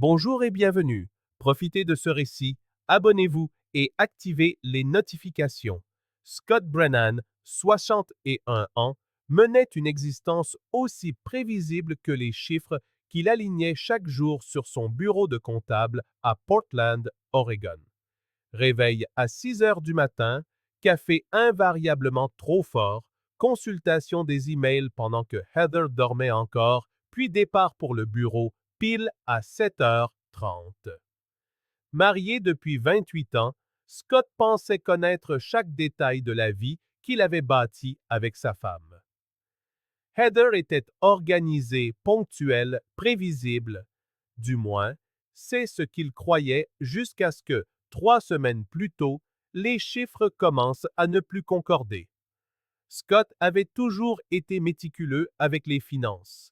Bonjour et bienvenue. Profitez de ce récit, abonnez-vous et activez les notifications. Scott Brennan, 61 ans, menait une existence aussi prévisible que les chiffres qu'il alignait chaque jour sur son bureau de comptable à Portland, Oregon. Réveil à 6 heures du matin, café invariablement trop fort, consultation des emails pendant que Heather dormait encore, puis départ pour le bureau pile à 7h30. Marié depuis 28 ans, Scott pensait connaître chaque détail de la vie qu'il avait bâtie avec sa femme. Heather était organisée, ponctuelle, prévisible. Du moins, c'est ce qu'il croyait jusqu'à ce que, 3 semaines plus tôt, les chiffres commencent à ne plus concorder. Scott avait toujours été méticuleux avec les finances.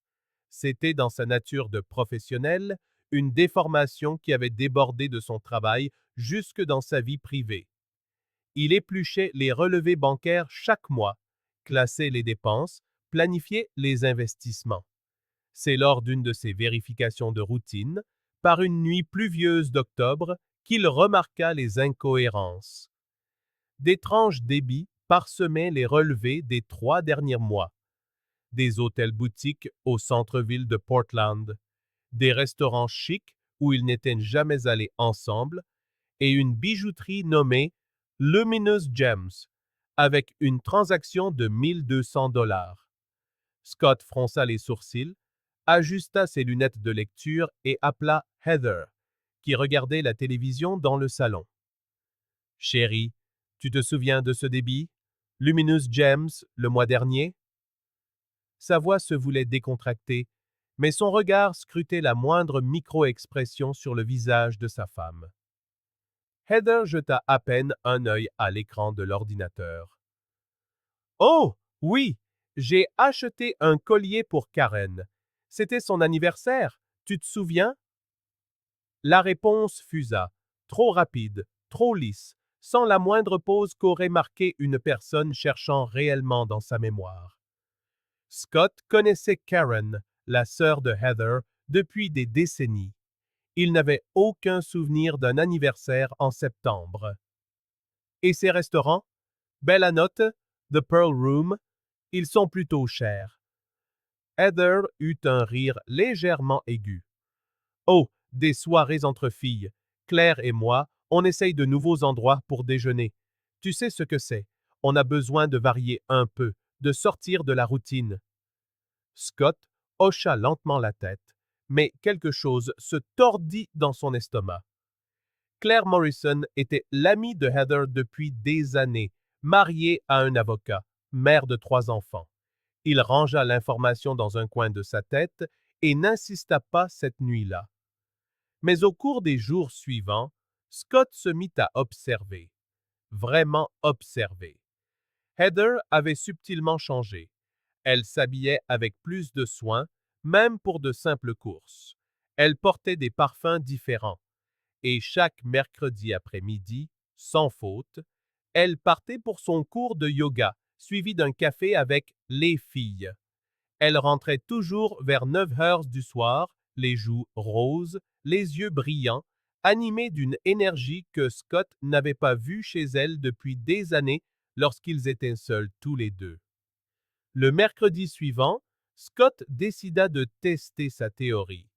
C'était dans sa nature de professionnel, une déformation qui avait débordé de son travail jusque dans sa vie privée. Il épluchait les relevés bancaires chaque mois, classait les dépenses, planifiait les investissements. C'est lors d'une de ces vérifications de routine, par une nuit pluvieuse d'octobre, qu'il remarqua les incohérences. D'étranges débits parsemaient les relevés des 3 derniers mois. Des hôtels-boutiques au centre-ville de Portland, des restaurants chics où ils n'étaient jamais allés ensemble, et une bijouterie nommée Luminous Gems, avec une transaction de 1 200 $. Scott fronça les sourcils, ajusta ses lunettes de lecture et appela Heather, qui regardait la télévision dans le salon. « Chérie, tu te souviens de ce débit? Luminous Gems, le mois dernier? » Sa voix se voulait décontractée, mais son regard scrutait la moindre micro-expression sur le visage de sa femme. Heather jeta à peine un œil à l'écran de l'ordinateur. « Oh, oui, j'ai acheté un collier pour Karen. C'était son anniversaire, tu te souviens? » La réponse fusa, trop rapide, trop lisse, sans la moindre pause qu'aurait marqué une personne cherchant réellement dans sa mémoire. Scott connaissait Karen, la sœur de Heather, depuis des décennies. Il n'avait aucun souvenir d'un anniversaire en septembre. Et ces restaurants? Bella Notte, The Pearl Room, ils sont plutôt chers. Heather eut un rire légèrement aigu. Oh, des soirées entre filles. Claire et moi, on essaye de nouveaux endroits pour déjeuner. Tu sais ce que c'est. On a besoin de varier un peu, de sortir de la routine. Scott hocha lentement la tête, mais quelque chose se tordit dans son estomac. Claire Morrison était l'amie de Heather depuis des années, mariée à un avocat, mère de 3 enfants. Il rangea l'information dans un coin de sa tête et n'insista pas cette nuit-là. Mais au cours des jours suivants, Scott se mit à observer. Vraiment observer. Heather avait subtilement changé. Elle s'habillait avec plus de soin, même pour de simples courses. Elle portait des parfums différents. Et chaque mercredi après-midi, sans faute, elle partait pour son cours de yoga, suivi d'un café avec les filles. Elle rentrait toujours vers 9 heures du soir, les joues roses, les yeux brillants, animée d'une énergie que Scott n'avait pas vue chez elle depuis des années lorsqu'ils étaient seuls tous les deux. Le mercredi suivant, Scott décida de tester sa théorie.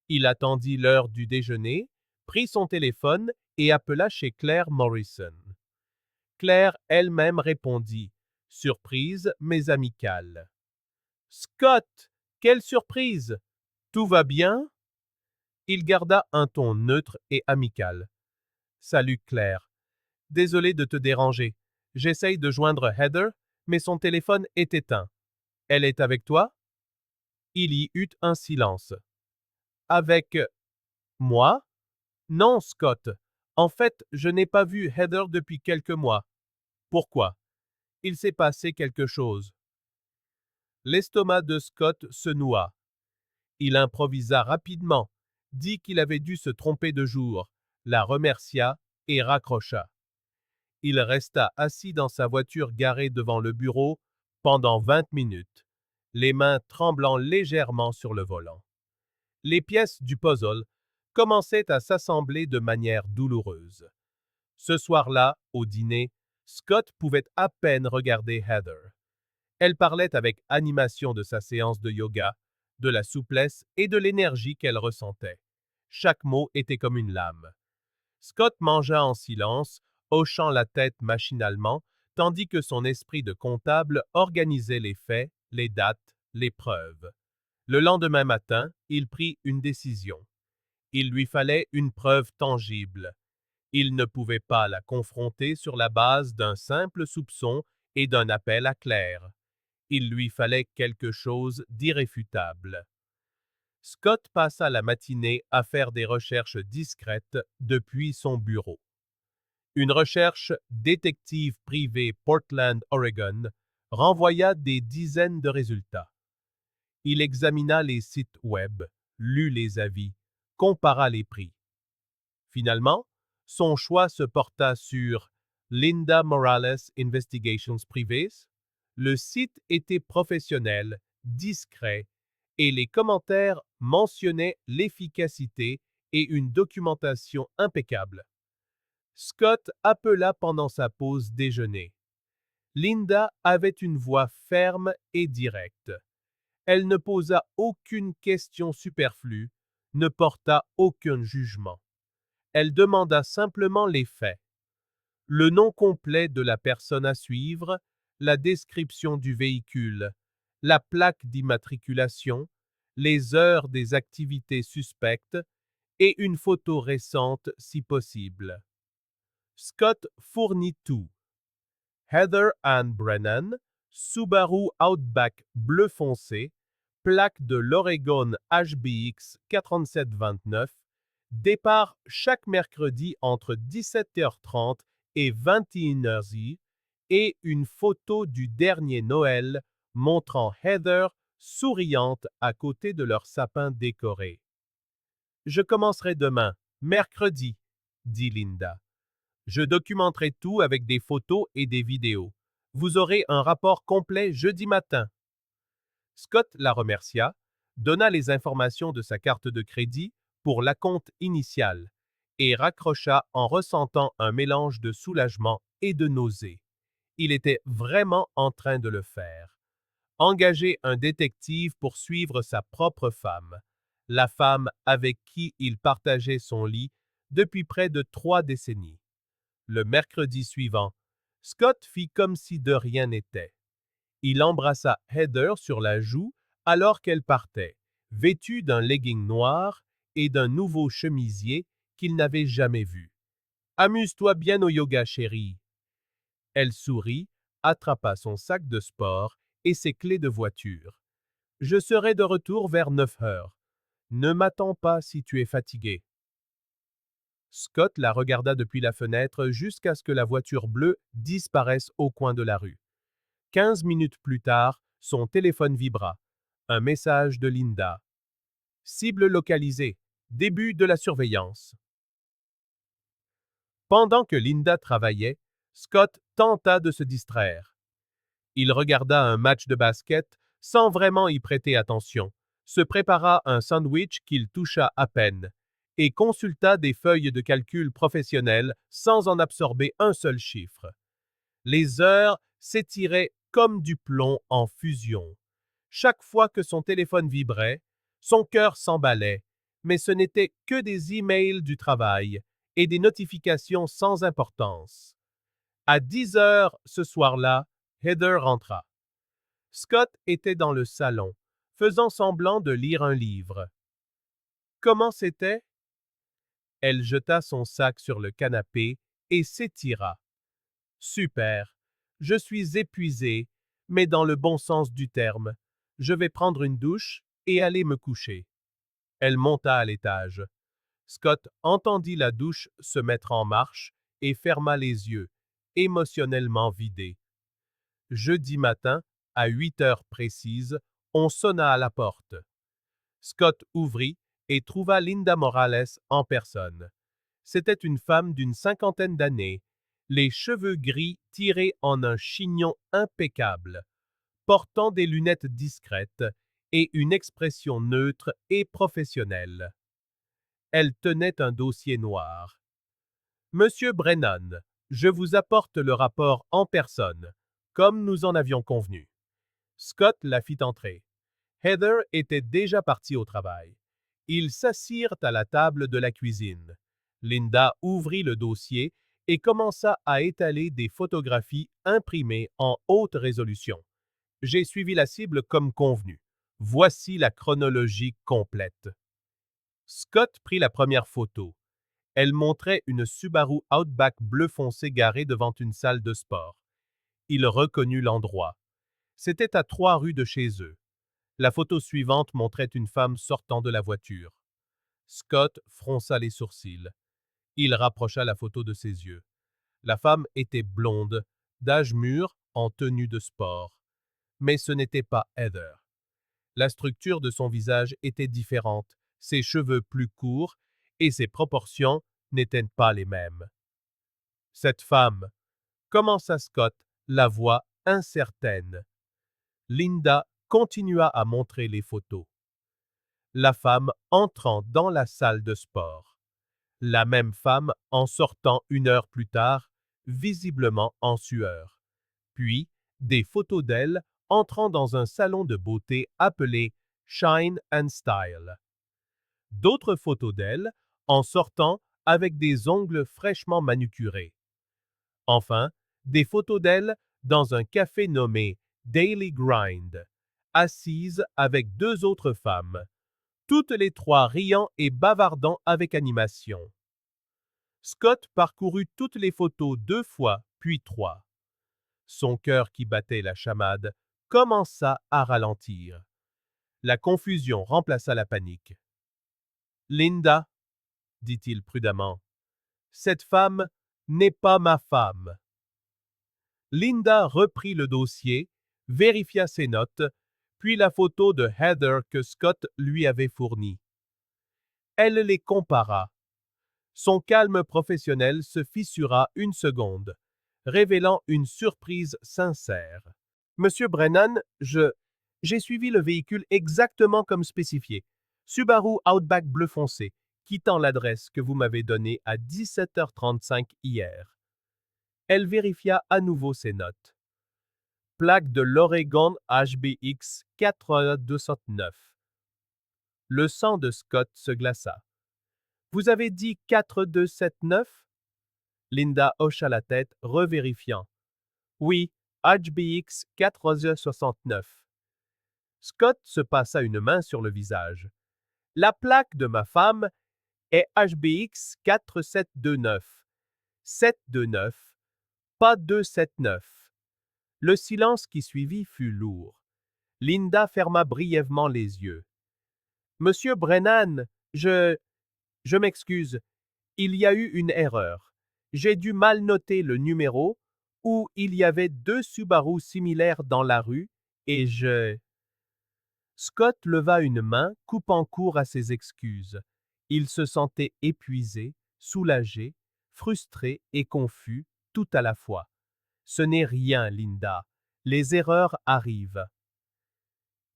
Il attendit l'heure du déjeuner, prit son téléphone et appela chez Claire Morrison. Claire elle-même répondit, surprise mais amicale. « Scott, quelle surprise! Tout va bien? » Il garda un ton neutre et amical. « Salut Claire. Désolé de te déranger. J'essaye de joindre Heather, mais son téléphone est éteint. Elle est avec toi? » Il y eut un silence. « Avec moi? Non, Scott. En fait, je n'ai pas vu Heather depuis quelques mois. Pourquoi? Il s'est passé quelque chose. » L'estomac de Scott se noua. Il improvisa rapidement, dit qu'il avait dû se tromper de jour, la remercia et raccrocha. Il resta assis dans sa voiture garée devant le bureau pendant 20 minutes, les mains tremblant légèrement sur le volant. Les pièces du puzzle commençaient à s'assembler de manière douloureuse. Ce soir-là, au dîner, Scott pouvait à peine regarder Heather. Elle parlait avec animation de sa séance de yoga, de la souplesse et de l'énergie qu'elle ressentait. Chaque mot était comme une lame. Scott mangea en silence, hochant la tête machinalement, tandis que son esprit de comptable organisait les faits, les dates, les preuves. Le lendemain matin, il prit une décision. Il lui fallait une preuve tangible. Il ne pouvait pas la confronter sur la base d'un simple soupçon et d'un appel à Claire. Il lui fallait quelque chose d'irréfutable. Scott passa la matinée à faire des recherches discrètes depuis son bureau. Une recherche détective privée Portland, Oregon, renvoya des dizaines de résultats. Il examina les sites web, lut les avis, compara les prix. Finalement, son choix se porta sur Linda Morales Investigations Privates. Le site était professionnel, discret, et les commentaires mentionnaient l'efficacité et une documentation impeccable. Scott appela pendant sa pause déjeuner. Linda avait une voix ferme et directe. Elle ne posa aucune question superflue, ne porta aucun jugement. Elle demanda simplement les faits. Le nom complet de la personne à suivre, la description du véhicule, la plaque d'immatriculation, les heures des activités suspectes et une photo récente si possible. Scott fournit tout. Heather Ann Brennan, Subaru Outback bleu foncé, plaque de l'Oregon HBX 4729, départ chaque mercredi entre 17h30 et 21h et une photo du dernier Noël montrant Heather souriante à côté de leur sapin décoré. Je commencerai demain, mercredi, dit Linda. Je documenterai tout avec des photos et des vidéos. Vous aurez un rapport complet jeudi matin. Scott la remercia, donna les informations de sa carte de crédit pour l'acompte initial et raccrocha en ressentant un mélange de soulagement et de nausée. Il était vraiment en train de le faire. Engager un détective pour suivre sa propre femme, la femme avec qui il partageait son lit depuis près de 3 décennies. Le mercredi suivant, Scott fit comme si de rien n'était. Il embrassa Heather sur la joue alors qu'elle partait, vêtue d'un legging noir et d'un nouveau chemisier qu'il n'avait jamais vu. Amuse-toi bien au yoga, chérie. Elle sourit, attrapa son sac de sport et ses clés de voiture. Je serai de retour vers 9 heures. Ne m'attends pas si tu es fatigué. Scott la regarda depuis la fenêtre jusqu'à ce que la voiture bleue disparaisse au coin de la rue. 15 minutes plus tard, son téléphone vibra. Un message de Linda. Cible localisée. Début de la surveillance. Pendant que Linda travaillait, Scott tenta de se distraire. Il regarda un match de basket sans vraiment y prêter attention, se prépara un sandwich qu'il toucha à peine et consulta des feuilles de calcul professionnelles sans en absorber un seul chiffre. Les heures s'étiraient comme du plomb en fusion. Chaque fois que son téléphone vibrait, son cœur s'emballait, mais ce n'était que des emails du travail et des notifications sans importance. À 10 heures ce soir-là, Heather rentra. Scott était dans le salon, faisant semblant de lire un livre. Comment c'était? Elle jeta son sac sur le canapé et s'étira. Super. Je suis épuisée, mais dans le bon sens du terme. Je vais prendre une douche et aller me coucher. Elle monta à l'étage. Scott entendit la douche se mettre en marche et ferma les yeux, émotionnellement vidé. Jeudi matin, à 8 heures précises, on sonna à la porte. Scott ouvrit et trouva Linda Morales en personne. C'était une femme d'une cinquantaine d'années, les cheveux gris tirés en un chignon impeccable, portant des lunettes discrètes et une expression neutre et professionnelle. Elle tenait un dossier noir. Monsieur Brennan, je vous apporte le rapport en personne, comme nous en avions convenu. Scott la fit entrer. Heather était déjà partie au travail. Ils s'assirent à la table de la cuisine. Linda ouvrit le dossier et commença à étaler des photographies imprimées en haute résolution. J'ai suivi la cible comme convenu. Voici la chronologie complète. Scott prit la première photo. Elle montrait une Subaru Outback bleu foncé garée devant une salle de sport. Il reconnut l'endroit. C'était à 3 rues de chez eux. La photo suivante montrait une femme sortant de la voiture. Scott fronça les sourcils. Il rapprocha la photo de ses yeux. La femme était blonde, d'âge mûr, en tenue de sport. Mais ce n'était pas Heather. La structure de son visage était différente, ses cheveux plus courts et ses proportions n'étaient pas les mêmes. Cette femme, commença Scott, la voix incertaine. Linda continua à montrer les photos. La femme entrant dans la salle de sport. La même femme en sortant 1 heure plus tard, visiblement en sueur. Puis, des photos d'elle entrant dans un salon de beauté appelé Shine and Style. D'autres photos d'elle en sortant avec des ongles fraîchement manucurés. Enfin, des photos d'elle dans un café nommé Daily Grind, assise avec 2 autres femmes, toutes les 3 riant et bavardant avec animation. Scott parcourut toutes les photos 2 fois, puis 3. Son cœur qui battait la chamade commença à ralentir. La confusion remplaça la panique. « Linda, dit-il prudemment, cette femme n'est pas ma femme. » Linda reprit le dossier, vérifia ses notes, puis la photo de Heather que Scott lui avait fournie. Elle les compara. Son calme professionnel se fissura 1 seconde, révélant une surprise sincère. « Monsieur Brennan, j'ai suivi le véhicule exactement comme spécifié. Subaru Outback bleu foncé, quittant l'adresse que vous m'avez donnée à 17h35 hier. » Elle vérifia à nouveau ses notes. Plaque de l'Oregon HBX 4209. Le sang de Scott se glaça. « Vous avez dit 4279 ?» Linda hocha la tête, revérifiant. « Oui, HBX 469. » Scott se passa une main sur le visage. « La plaque de ma femme est HBX 4729. 729, pas 279. » Le silence qui suivit fut lourd. Linda ferma brièvement les yeux. « Monsieur Brennan, je m'excuse. Il y a eu une erreur. J'ai dû mal noter le numéro où il y avait 2 Subaru similaires dans la rue et je... » Scott leva une main, coupant court à ses excuses. Il se sentait épuisé, soulagé, frustré et confus, tout à la fois. « Ce n'est rien, Linda. Les erreurs arrivent. »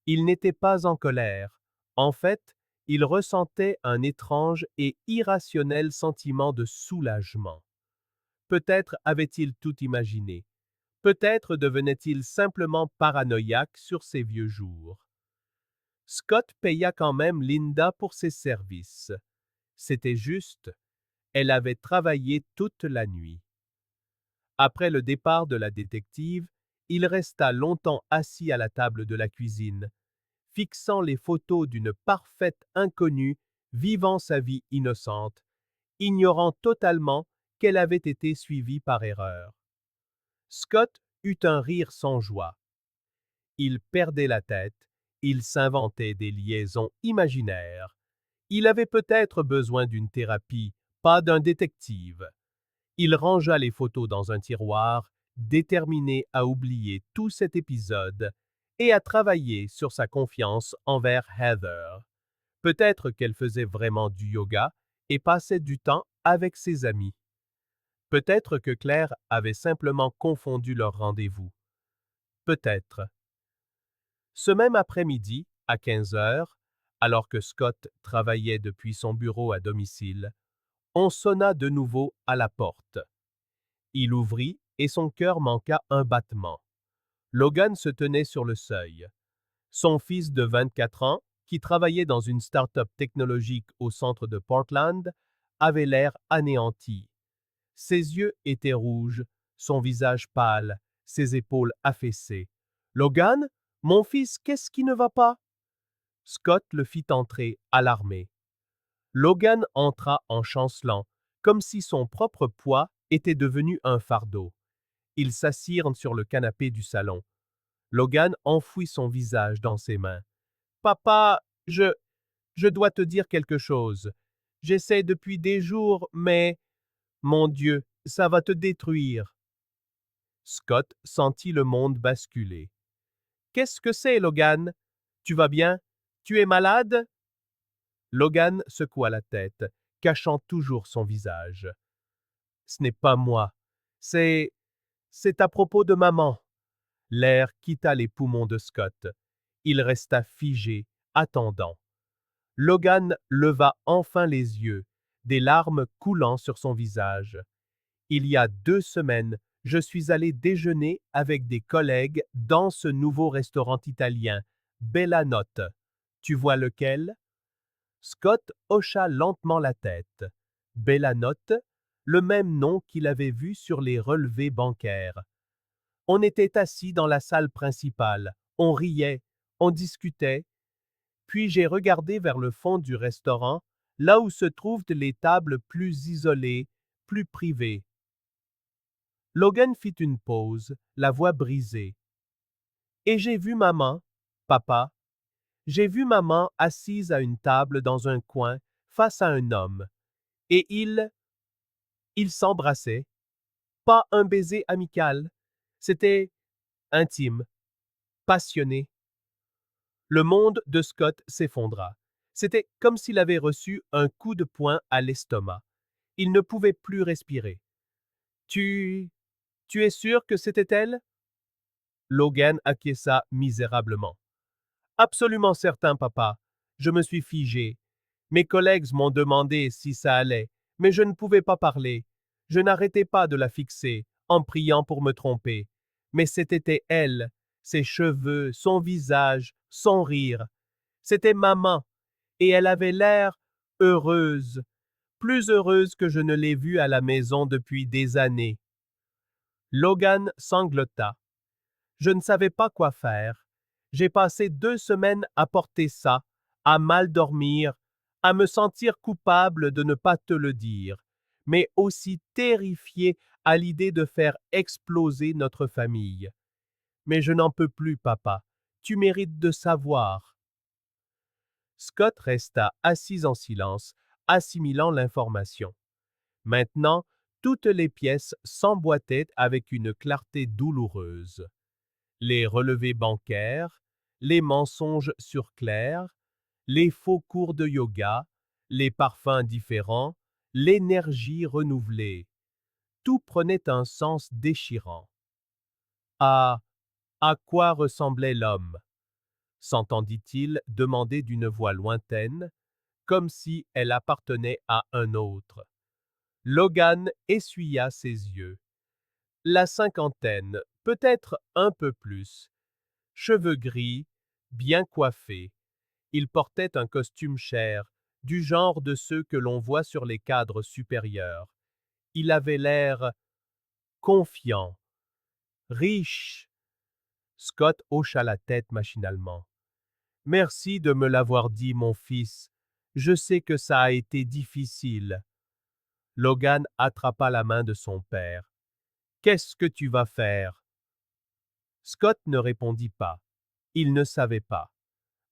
Il n'était pas en colère. En fait, il ressentait un étrange et irrationnel sentiment de soulagement. Peut-être avait-il tout imaginé. Peut-être devenait-il simplement paranoïaque sur ses vieux jours. Scott paya quand même Linda pour ses services. C'était juste. Elle avait travaillé toute la nuit. Après le départ de la détective, il resta longtemps assis à la table de la cuisine, fixant les photos d'une parfaite inconnue vivant sa vie innocente, ignorant totalement qu'elle avait été suivie par erreur. Scott eut un rire sans joie. Il perdait la tête, il s'inventait des liaisons imaginaires. Il avait peut-être besoin d'une thérapie, pas d'un détective. Il rangea les photos dans un tiroir, déterminé à oublier tout cet épisode et à travailler sur sa confiance envers Heather. Peut-être qu'elle faisait vraiment du yoga et passait du temps avec ses amis. Peut-être que Claire avait simplement confondu leur rendez-vous. Peut-être. Ce même après-midi, à 15 heures, Alors que Scott travaillait depuis son bureau à domicile, on sonna de nouveau à la porte. Il ouvrit et son cœur manqua un battement. Logan se tenait sur le seuil. Son fils de 24 ans, qui travaillait dans une start-up technologique au centre de Portland, avait l'air anéanti. Ses yeux étaient rouges, son visage pâle, ses épaules affaissées. « Logan, mon fils, qu'est-ce qui ne va pas ?» Scott le fit entrer, alarmé. Logan entra en chancelant, comme si son propre poids était devenu un fardeau. Ils s'assirent sur le canapé du salon. Logan enfouit son visage dans ses mains. « Papa, je dois te dire quelque chose. J'essaie depuis des jours, mais... Mon Dieu, ça va te détruire. » Scott sentit le monde basculer. « Qu'est-ce que c'est, Logan? Tu vas bien? Tu es malade? » Logan secoua la tête, cachant toujours son visage. « Ce n'est pas moi. C'est à propos de maman. » L'air quitta les poumons de Scott. Il resta figé, attendant. Logan leva enfin les yeux, des larmes coulant sur son visage. « Il y a 2 semaines, je suis allé déjeuner avec des collègues dans ce nouveau restaurant italien, Bella Notte. Tu vois lequel? » Scott hocha lentement la tête. Bella Notte, le même nom qu'il avait vu sur les relevés bancaires. On était assis dans la salle principale, on riait, on discutait. Puis j'ai regardé vers le fond du restaurant, là où se trouvent les tables plus isolées, plus privées. Logan fit une pause, la voix brisée. Et j'ai vu maman, papa. J'ai vu maman assise à une table dans un coin, face à un homme. Et ils s'embrassaient. Pas un baiser amical. C'était intime, passionné. Le monde de Scott s'effondra. C'était comme s'il avait reçu un coup de poing à l'estomac. Il ne pouvait plus respirer. Tu es sûr que c'était elle? Logan acquiesça misérablement. Absolument certain, papa. Je me suis figé. Mes collègues m'ont demandé si ça allait, mais je ne pouvais pas parler. Je n'arrêtais pas de la fixer, en priant pour me tromper. Mais c'était elle, ses cheveux, son visage, son rire. C'était maman, et elle avait l'air heureuse, plus heureuse que je ne l'ai vue à la maison depuis des années. Logan sanglota. Je ne savais pas quoi faire. J'ai passé 2 semaines à porter ça, à mal dormir, à me sentir coupable de ne pas te le dire, mais aussi terrifié à l'idée de faire exploser notre famille. Mais je n'en peux plus, papa. Tu mérites de savoir. Scott resta assis en silence, assimilant l'information. Maintenant, toutes les pièces s'emboîtaient avec une clarté douloureuse. Les relevés bancaires, les mensonges sur Claire, les faux cours de yoga, les parfums différents, l'énergie renouvelée. Tout prenait un sens déchirant. À quoi ressemblait l'homme? S'entendit-il demander d'une voix lointaine, comme si elle appartenait à un autre. Logan essuya ses yeux. La cinquantaine, peut-être un peu plus. Cheveux gris, bien coiffés. Il portait un costume cher, du genre de ceux que l'on voit sur les cadres supérieurs. Il avait l'air confiant, riche. Scott hocha la tête machinalement. « Merci de me l'avoir dit, mon fils. Je sais que ça a été difficile. » Logan attrapa la main de son père. « Qu'est-ce que tu vas faire? » Scott ne répondit pas. Il ne savait pas.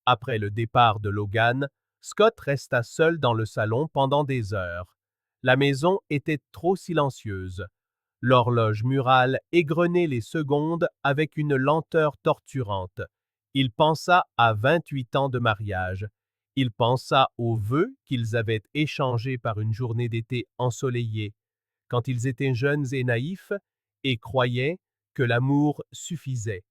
Après le départ de Logan, Scott resta seul dans le salon pendant des heures. La maison était trop silencieuse. L'horloge murale égrenait les secondes avec une lenteur torturante. Il pensa à 28 ans de mariage. Il pensa aux vœux qu'ils avaient échangés par une journée d'été ensoleillée, quand ils étaient jeunes et naïfs, et croyaient que l'amour suffisait.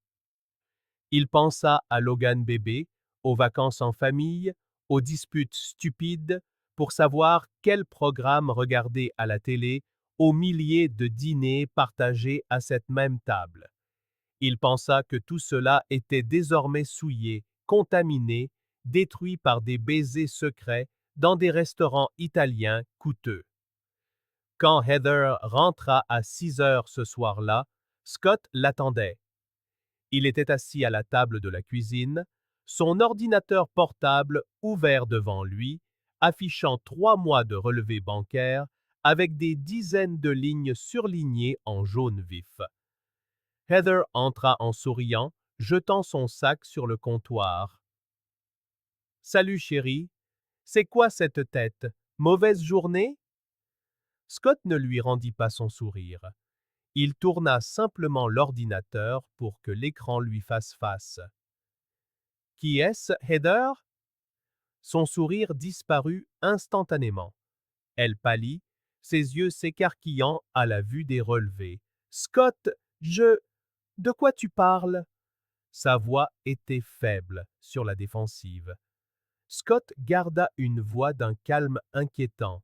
Il pensa à Logan bébé, aux vacances en famille, aux disputes stupides pour savoir quel programme regarder à la télé, aux milliers de dîners partagés à cette même table. Il pensa que tout cela était désormais souillé, contaminé, détruit par des baisers secrets dans des restaurants italiens coûteux. Quand Heather rentra à 6 heures ce soir-là, Scott l'attendait. Il était assis à la table de la cuisine, son ordinateur portable ouvert devant lui, affichant 3 mois de relevés bancaires avec des dizaines de lignes surlignées en jaune vif. Heather entra en souriant, jetant son sac sur le comptoir. « Salut chérie, c'est quoi cette tête? Mauvaise journée? » Scott ne lui rendit pas son sourire. Il tourna simplement l'ordinateur pour que l'écran lui fasse face. « Qui est-ce, Heather ?» Son sourire disparut instantanément. Elle pâlit, ses yeux s'écarquillant à la vue des relevés. « Scott, De quoi tu parles ?» Sa voix était faible, sur la défensive. Scott garda une voix d'un calme inquiétant.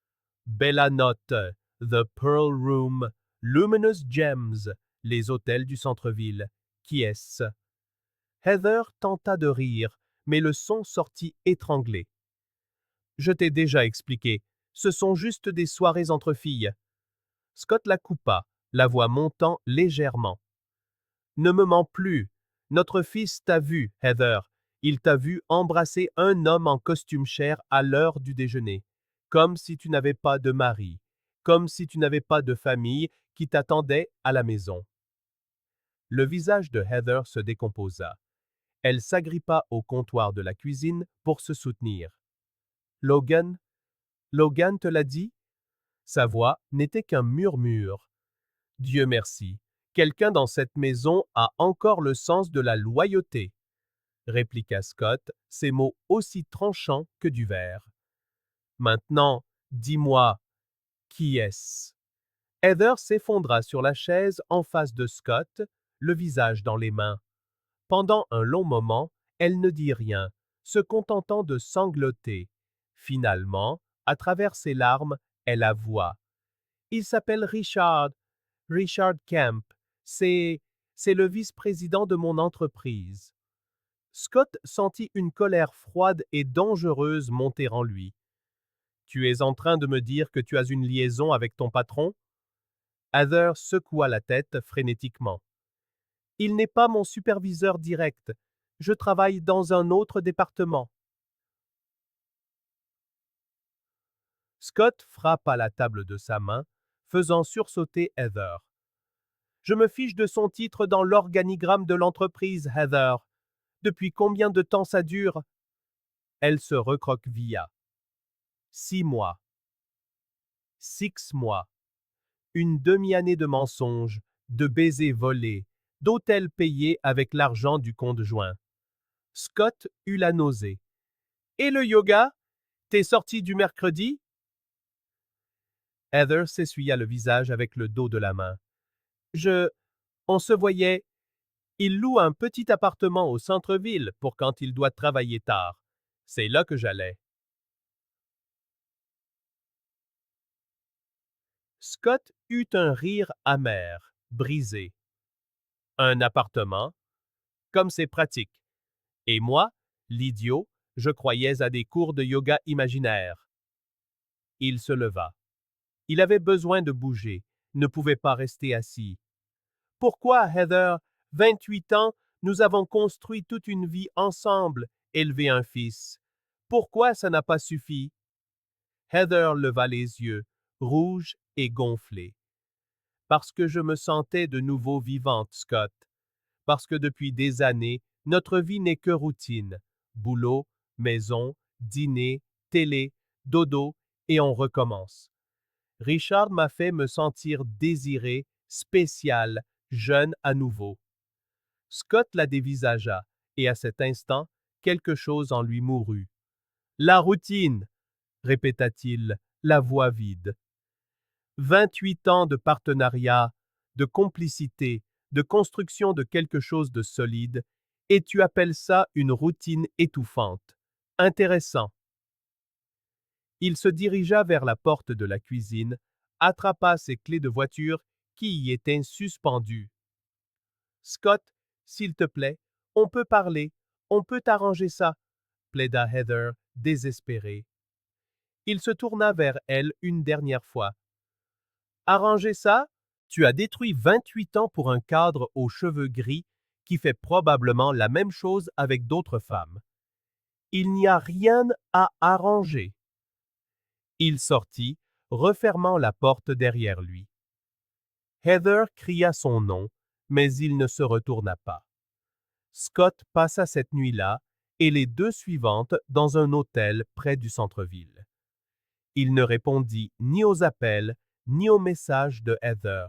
« Bella Notte, The Pearl Room, Luminous Gems, les hôtels du centre-ville. Qui est-ce ?» Heather tenta de rire, mais le son sortit étranglé. « Je t'ai déjà expliqué, ce sont juste des soirées entre filles. » Scott la coupa, la voix montant légèrement. « Ne me mens plus. Notre fils t'a vu, Heather. Il t'a vu embrasser un homme en costume chair à l'heure du déjeuner, comme si tu n'avais pas de mari, comme si tu n'avais pas de famille qui t'attendait à la maison. » Le visage de Heather se décomposa. Elle s'agrippa au comptoir de la cuisine pour se soutenir. « Logan te l'a dit ?» Sa voix n'était qu'un murmure. « Dieu merci, quelqu'un dans cette maison a encore le sens de la loyauté, » répliqua Scott, ses mots aussi tranchants que du verre. « Maintenant, dis-moi, qui est-ce ?» Heather s'effondra sur la chaise en face de Scott, le visage dans les mains. Pendant un long moment, elle ne dit rien, se contentant de sangloter. Finalement, à travers ses larmes, elle avoua. « Il s'appelle Richard Kemp. C'est le vice-président de mon entreprise. » Scott sentit une colère froide et dangereuse monter en lui. « Tu es en train de me dire que tu as une liaison avec ton patron ?» Heather secoua la tête frénétiquement. « Il n'est pas mon superviseur direct. Je travaille dans un autre département. » Scott frappa la table de sa main, faisant sursauter Heather. « Je me fiche de son titre dans l'organigramme de l'entreprise, Heather. Depuis combien de temps ça dure ?» Elle se recroquevilla. 6 mois. 6 mois. Une demi-année de mensonges, de baisers volés, d'hôtels payés avec l'argent du conjoint. Scott eut la nausée. « Et le yoga? T'es sorti du mercredi? » Heather s'essuya le visage avec le dos de la main. On se voyait. Il loue un petit appartement au centre-ville pour quand il doit travailler tard. C'est là que j'allais. Scott eut un rire amer, brisé. Un appartement? Comme c'est pratique. Et moi, l'idiot, je croyais à des cours de yoga imaginaires. Il se leva. Il avait besoin de bouger, ne pouvait pas rester assis. Pourquoi, Heather, 28 ans, nous avons construit toute une vie ensemble, élevé un fils. Pourquoi ça n'a pas suffi? Heather leva les yeux, rouge et gonflée. Parce que je me sentais de nouveau vivante, Scott. Parce que depuis des années, notre vie n'est que routine. Boulot, maison, dîner, télé, dodo, et on recommence. Richard m'a fait me sentir désiré, spécial, jeune à nouveau. Scott la dévisagea, et à cet instant, quelque chose en lui mourut. La routine, répéta-t-il, la voix vide. 28 ans de partenariat, de complicité, de construction de quelque chose de solide, et tu appelles ça une routine étouffante. Intéressant. Il se dirigea vers la porte de la cuisine, attrapa ses clés de voiture qui y étaient suspendues. Scott, s'il te plaît, on peut parler, on peut arranger ça, plaida Heather, désespérée. Il se tourna vers elle une dernière fois. Arranger ça? Tu as détruit 28 ans pour un cadre aux cheveux gris qui fait probablement la même chose avec d'autres femmes. Il n'y a rien à arranger. Il sortit, refermant la porte derrière lui. Heather cria son nom, mais il ne se retourna pas. Scott passa cette nuit-là et les 2 suivantes dans un hôtel près du centre-ville. Il ne répondit ni aux appels, ni aux messages de Heather.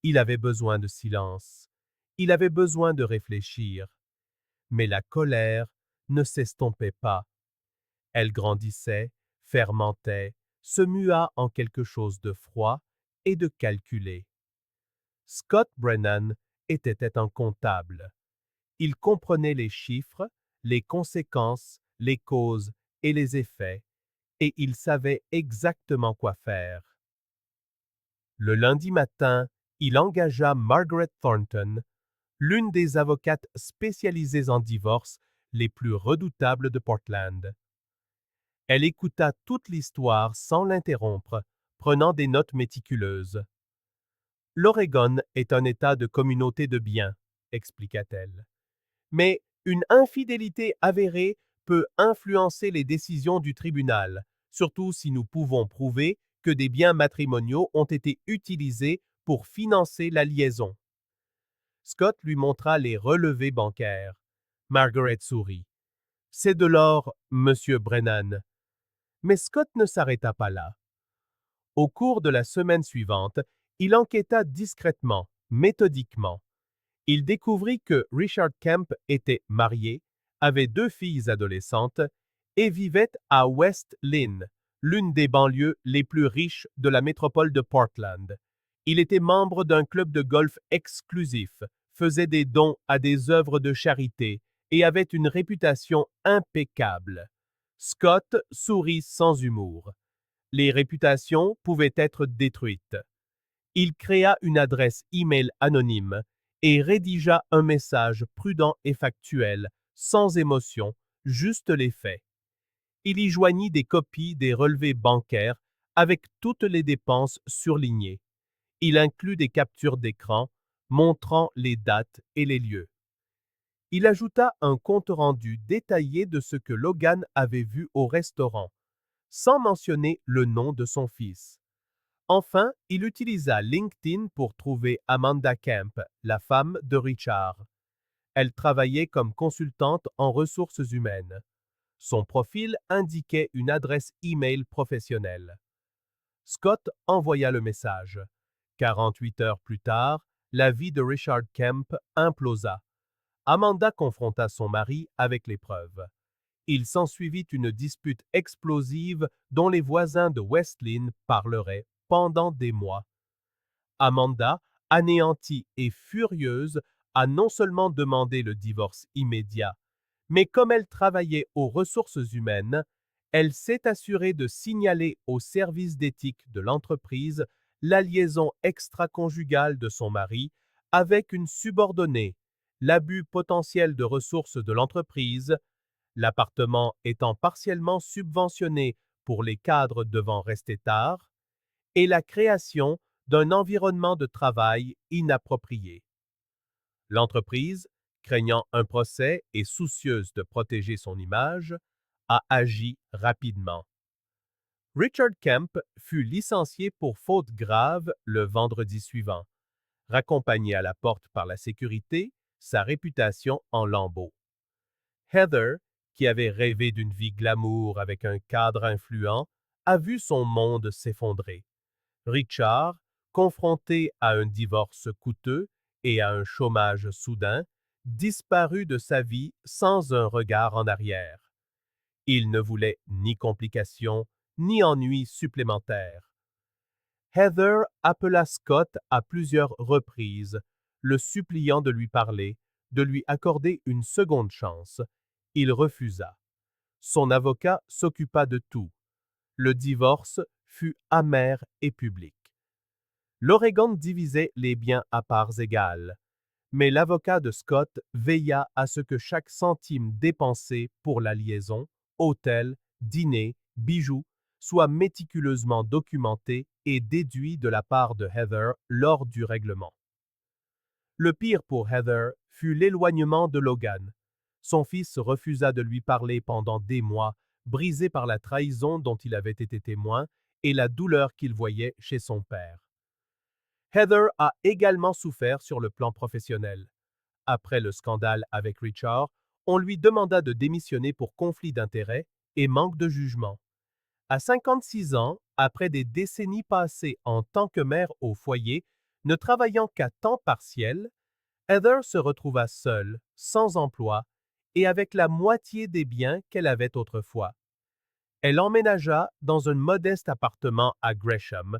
Il avait besoin de silence. Il avait besoin de réfléchir. Mais la colère ne s'estompait pas. Elle grandissait, fermentait, se mua en quelque chose de froid et de calculé. Scott Brennan était un comptable. Il comprenait les chiffres, les conséquences, les causes et les effets, et il savait exactement quoi faire. Le lundi matin, il engagea Margaret Thornton, l'une des avocates spécialisées en divorce les plus redoutables de Portland. Elle écouta toute l'histoire sans l'interrompre, prenant des notes méticuleuses. L'Oregon est un État de communauté de biens, expliqua-t-elle. Mais une infidélité avérée peut influencer les décisions du tribunal, surtout si nous pouvons prouver que des biens matrimoniaux ont été utilisés pour financer la liaison. Scott lui montra les relevés bancaires. Margaret sourit. C'est de l'or, Monsieur Brennan. Mais Scott ne s'arrêta pas là. Au cours de la semaine suivante, il enquêta discrètement, méthodiquement. Il découvrit que Richard Kemp était marié, avait 2 filles adolescentes et vivait à West Lynn, l'une des banlieues les plus riches de la métropole de Portland. Il était membre d'un club de golf exclusif, faisait des dons à des œuvres de charité et avait une réputation impeccable. Scott sourit sans humour. Les réputations pouvaient être détruites. Il créa une adresse e-mail anonyme et rédigea un message prudent et factuel, sans émotion, juste les faits. Il y joignit des copies des relevés bancaires avec toutes les dépenses surlignées. Il inclut des captures d'écran montrant les dates et les lieux. Il ajouta un compte-rendu détaillé de ce que Logan avait vu au restaurant, sans mentionner le nom de son fils. Enfin, il utilisa LinkedIn pour trouver Amanda Kemp, la femme de Richard. Elle travaillait comme consultante en ressources humaines. Son profil indiquait une adresse e-mail professionnelle. Scott envoya le message. 48 heures plus tard, la vie de Richard Kemp implosa. Amanda confronta son mari avec les preuves. Il s'ensuivit une dispute explosive dont les voisins de West Lynn parleraient pendant des mois. Amanda, anéantie et furieuse, a non seulement demandé le divorce immédiat, mais comme elle travaillait aux ressources humaines, elle s'est assurée de signaler au service d'éthique de l'entreprise la liaison extra-conjugale de son mari avec une subordonnée, l'abus potentiel de ressources de l'entreprise, l'appartement étant partiellement subventionné pour les cadres devant rester tard, et la création d'un environnement de travail inapproprié. L'entreprise, craignant un procès et soucieuse de protéger son image, a agi rapidement. Richard Kemp fut licencié pour faute grave le vendredi suivant, raccompagné à la porte par la sécurité, sa réputation en lambeaux. Heather, qui avait rêvé d'une vie glamour avec un cadre influent, a vu son monde s'effondrer. Richard, confronté à un divorce coûteux et à un chômage soudain, disparut de sa vie sans un regard en arrière. Il ne voulait ni complications, ni ennuis supplémentaires. Heather appela Scott à plusieurs reprises, le suppliant de lui parler, de lui accorder une seconde chance. Il refusa. Son avocat s'occupa de tout. Le divorce fut amer et public. L'Oregon divisait les biens à parts égales, mais l'avocat de Scott veilla à ce que chaque centime dépensé pour la liaison, hôtel, dîner, bijoux, soit méticuleusement documenté et déduit de la part de Heather lors du règlement. Le pire pour Heather fut l'éloignement de Logan. Son fils refusa de lui parler pendant des mois, brisé par la trahison dont il avait été témoin et la douleur qu'il voyait chez son père. Heather a également souffert sur le plan professionnel. Après le scandale avec Richard, on lui demanda de démissionner pour conflit d'intérêts et manque de jugement. À 56 ans, après des décennies passées en tant que mère au foyer, ne travaillant qu'à temps partiel, Heather se retrouva seule, sans emploi et avec la moitié des biens qu'elle avait autrefois. Elle emménagea dans un modeste appartement à Gresham,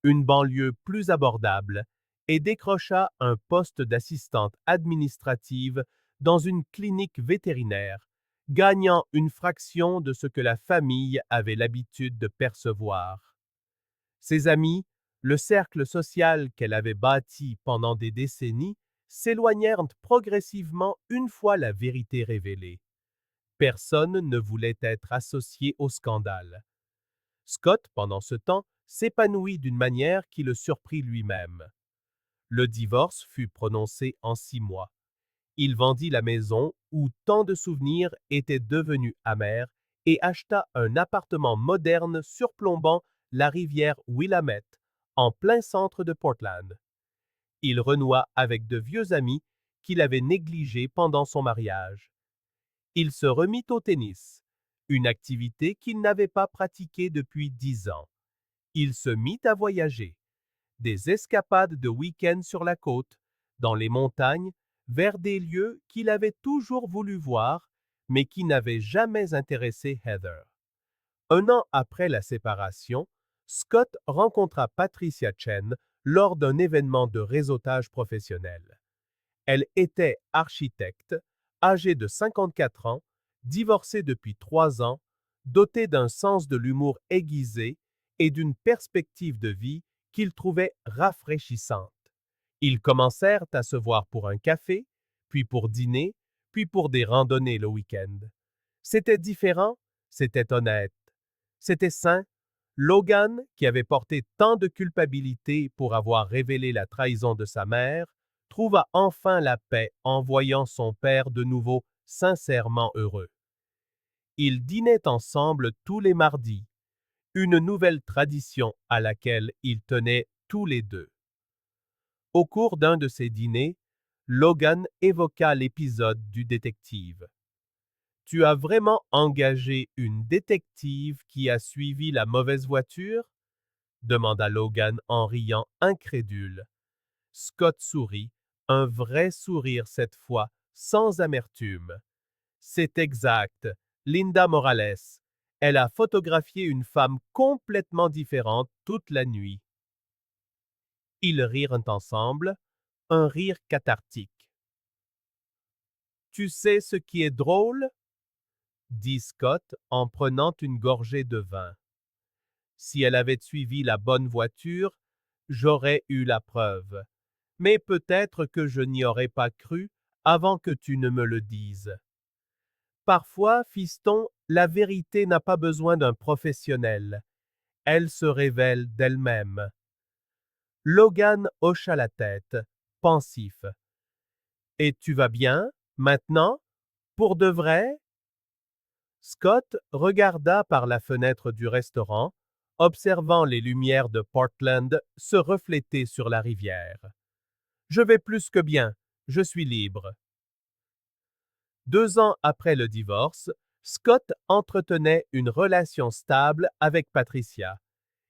une banlieue plus abordable, et décrocha un poste d'assistante administrative dans une clinique vétérinaire, gagnant une fraction de ce que la famille avait l'habitude de percevoir. Ses amis, le cercle social qu'elle avait bâti pendant des décennies, s'éloignèrent progressivement une fois la vérité révélée. Personne ne voulait être associé au scandale. Scott, pendant ce temps, s'épanouit d'une manière qui le surprit lui-même. Le divorce fut prononcé en 6 mois. Il vendit la maison où tant de souvenirs étaient devenus amers et acheta un appartement moderne surplombant la rivière Willamette, en plein centre de Portland. Il renoua avec de vieux amis qu'il avait négligés pendant son mariage. Il se remit au tennis, une activité qu'il n'avait pas pratiquée depuis 10 ans. Il se mit à voyager, des escapades de week-end sur la côte, dans les montagnes, vers des lieux qu'il avait toujours voulu voir, mais qui n'avaient jamais intéressé Heather. Un an après la séparation, Scott rencontra Patricia Chen lors d'un événement de réseautage professionnel. Elle était architecte, âgée de 54 ans, divorcée depuis 3 ans, dotée d'un sens de l'humour aiguisé et d'une perspective de vie qu'il trouvait rafraîchissante. Ils commencèrent à se voir pour un café, puis pour dîner, puis pour des randonnées le week-end. C'était différent, c'était honnête, c'était sain. Logan, qui avait porté tant de culpabilité pour avoir révélé la trahison de sa mère, trouva enfin la paix en voyant son père de nouveau sincèrement heureux. Ils dînaient ensemble tous les mardis, une nouvelle tradition à laquelle ils tenaient tous les deux. Au cours d'un de ces dîners, Logan évoqua l'épisode du détective. Tu as vraiment engagé une détective qui a suivi la mauvaise voiture? Demanda Logan en riant incrédule. Scott sourit, un vrai sourire cette fois, sans amertume. C'est exact, Linda Morales. Elle a photographié une femme complètement différente toute la nuit. Ils rirent ensemble, un rire cathartique. Tu sais ce qui est drôle? Dit Scott en prenant une gorgée de vin. Si elle avait suivi la bonne voiture, j'aurais eu la preuve. Mais peut-être que je n'y aurais pas cru avant que tu ne me le dises. Parfois, fiston, la vérité n'a pas besoin d'un professionnel. Elle se révèle d'elle-même. Logan hocha la tête, pensif. Et tu vas bien, maintenant? Pour de vrai? Scott regarda par la fenêtre du restaurant, observant les lumières de Portland se refléter sur la rivière. Je vais plus que bien, je suis libre. 2 ans après le divorce, Scott entretenait une relation stable avec Patricia.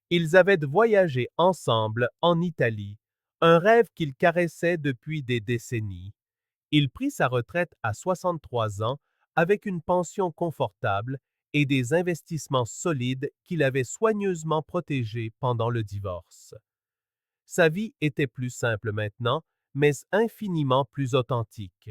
Ils avaient voyagé ensemble en Italie, un rêve qu'il caressait depuis des décennies. Il prit sa retraite à 63 ans avec une pension confortable et des investissements solides qu'il avait soigneusement protégés pendant le divorce. Sa vie était plus simple maintenant, mais infiniment plus authentique.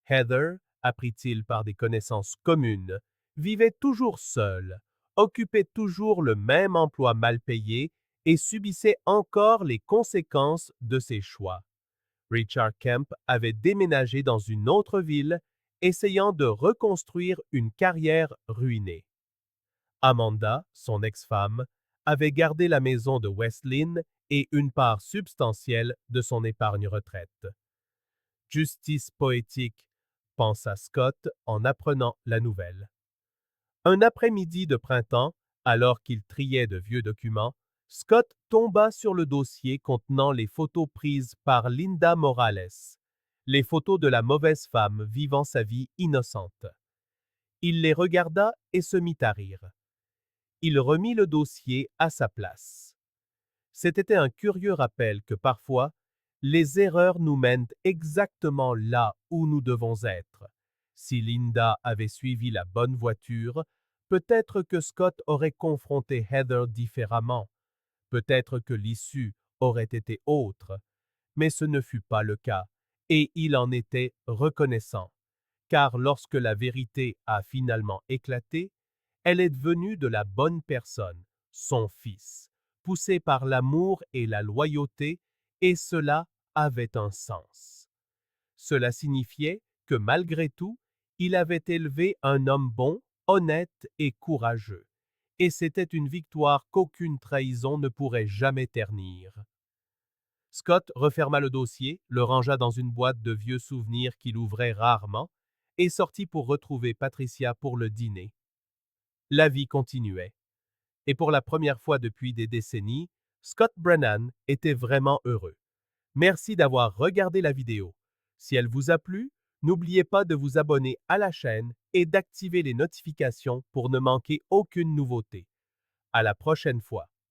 Heather, apprit-il par des connaissances communes, vivait toujours seul, occupait toujours le même emploi mal payé et subissait encore les conséquences de ses choix. Richard Kemp avait déménagé dans une autre ville, essayant de reconstruire une carrière ruinée. Amanda, son ex-femme, avait gardé la maison de West Lynne et une part substantielle de son épargne retraite. Justice poétique, pensa Scott en apprenant la nouvelle. Un après-midi de printemps, alors qu'il triait de vieux documents, Scott tomba sur le dossier contenant les photos prises par Linda Morales, les photos de la mauvaise femme vivant sa vie innocente. Il les regarda et se mit à rire. Il remit le dossier à sa place. C'était un curieux rappel que parfois, les erreurs nous mènent exactement là où nous devons être. Si Linda avait suivi la bonne voiture, peut-être que Scott aurait confronté Heather différemment. Peut-être que l'issue aurait été autre. Mais ce ne fut pas le cas, et il en était reconnaissant. Car lorsque la vérité a finalement éclaté, elle est devenue de la bonne personne, son fils, poussé par l'amour et la loyauté, et cela avait un sens. Cela signifiait que malgré tout, il avait élevé un homme bon, honnête et courageux, et c'était une victoire qu'aucune trahison ne pourrait jamais ternir. Scott referma le dossier, le rangea dans une boîte de vieux souvenirs qu'il ouvrait rarement, et sortit pour retrouver Patricia pour le dîner. La vie continuait. Et pour la première fois depuis des décennies, Scott Brennan était vraiment heureux. Merci d'avoir regardé la vidéo. Si elle vous a plu, n'oubliez pas de vous abonner à la chaîne et d'activer les notifications pour ne manquer aucune nouveauté. À la prochaine fois.